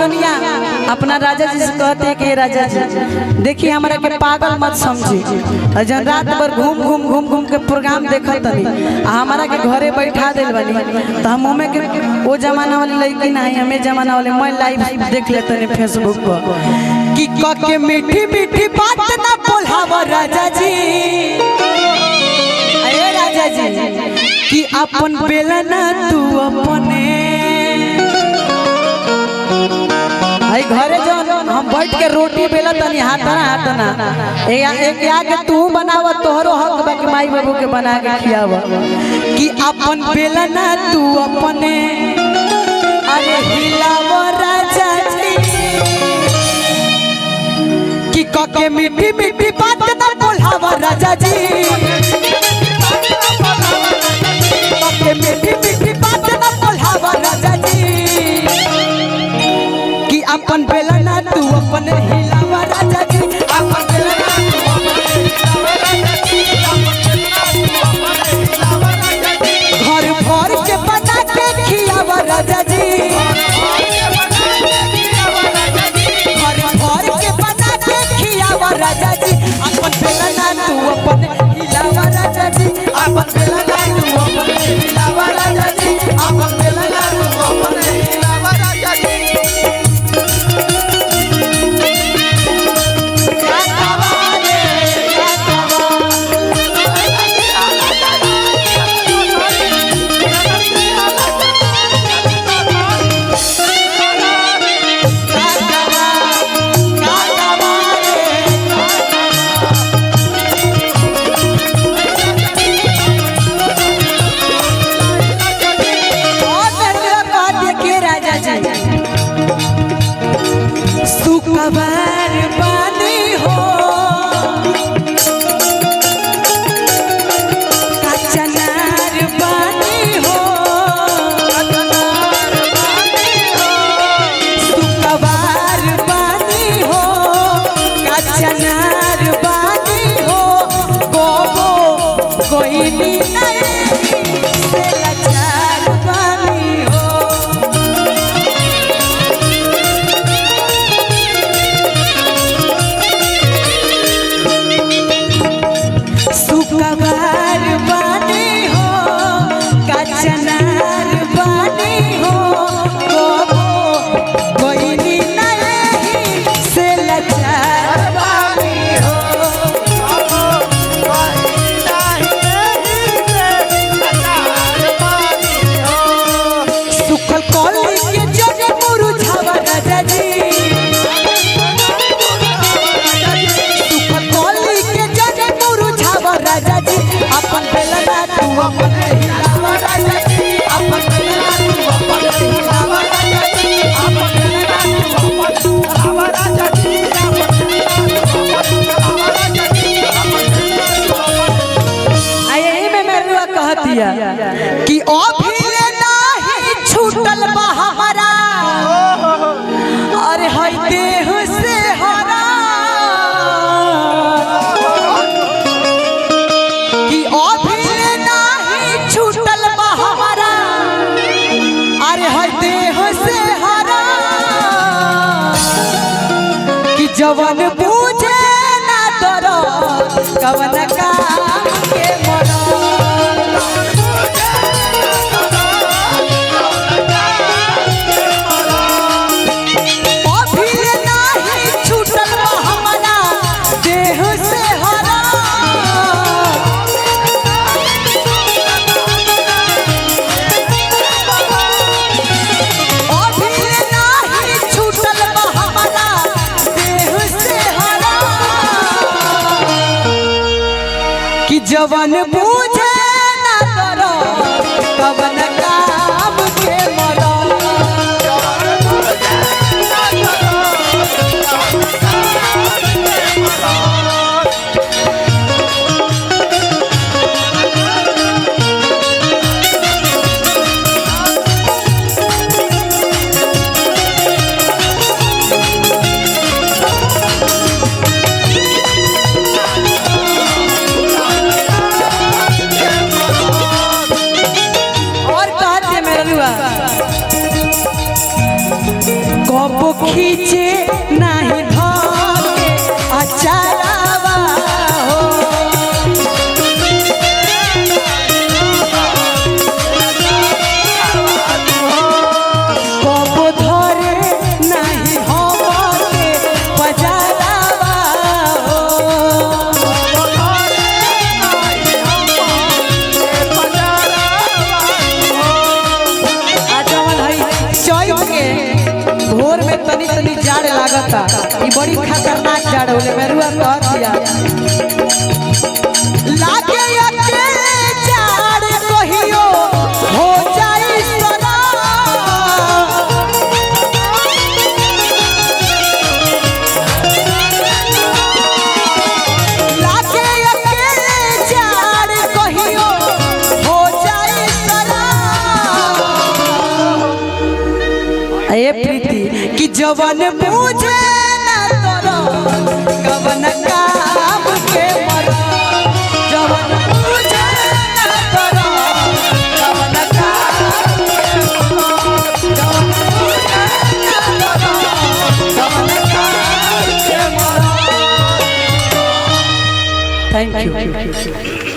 कनिया अपना राजा जी से कहते हैं कि राजा जी देखिए हमारा के पागल मत समझी, जन रात भर घूम घूम घूम घूम के प्रोग्राम देखत तनी हमारा के घरे बैठा दिल वाली तो हम मुँह में के वो जमाना वाली लड़की नहीं हमें जमाना वाले मैं लाइव देख लेते हैं फेसबुक पर कि के मीठी मीठी बात ना बोलावा राजा जी, अरे राजा जी कि अपन बेलना तू अपने आई घरे जो हम बैठ के रोटी बेला तनी हाथना एक आके तू बनावा तोहरो हक बा कि माई बाबू के बना के खियावा कि अपन बेलना तू अपने अरे हिलावा राजा जी कि के मीठी मीठी बात ना बोलावा राजा जी, के मीठी मीठी बात ना बोलावा राजा जी कि अपन बेलना तू अपने हिलावा राजा जी, अपन बेलना तू अपने हिलावा राजा जी, घर भर के बना के खियावा राजा जी, घर भर के बना के खियावा राजा जी, अपन बेलना तू अपने हिलावा राजा जी, अपन बेलना तू अपने हिलावा राजा जी, अपन बेलना तू अपने हिलावा राजा जी। सुखबर बानी हो कचनार बानी हो, सुखबर बानी हो कचनार बानी हो, गोगो कोई नहीं से लाचार बानी हो, सुखबर बानी हो कचनार बानी हो, कोई नहीं से लाचार बानी हो, सुखल कली के जड़े मुरझावा राजा जी, सुखल कली के जड़े मुरझावा राजा जी, अपन बेलना तू अपने हिलावा राजा जी, अपन बेलना तू अपने हिलावा राजा जी, अपन बेलना तू अपने हिलावा राजा जी, अपन बेलना तू अपने हिलावा राजा जी, अपन बेलना तू अपने। आई यही में मैं रुआ कहतिया कि ओ भीले नाही छूटल बा हमारा अरे हई देह से हरा कि ओ भीले नाही छूटल बा हमारा अरे हई देह से हरा कि जवन बूझे ना डरो कवन काम के मरो, जवन बूझे ना करो कवन काम के मरो, कबो खींचे नहीं धोके अचारावा हो कबो धरे नहीं हमके बजारावा हो भोर में तनी तनी जाड़ लागता ई बड़ी खतरनाक जाड़ होले मेरुआ कहत दिया लागे अकेले जाड़ कहियो हो जाई सरा लागे अकेले जाड़ कहियो हो जाई सरा ए प्रीति कि जवन मुझे ना तोरो कवन काम के मरो जवन मुझे ना तोरो कवन काम के मरो जवन मुझे ना तोरो कवन काम के मरो। Thank you.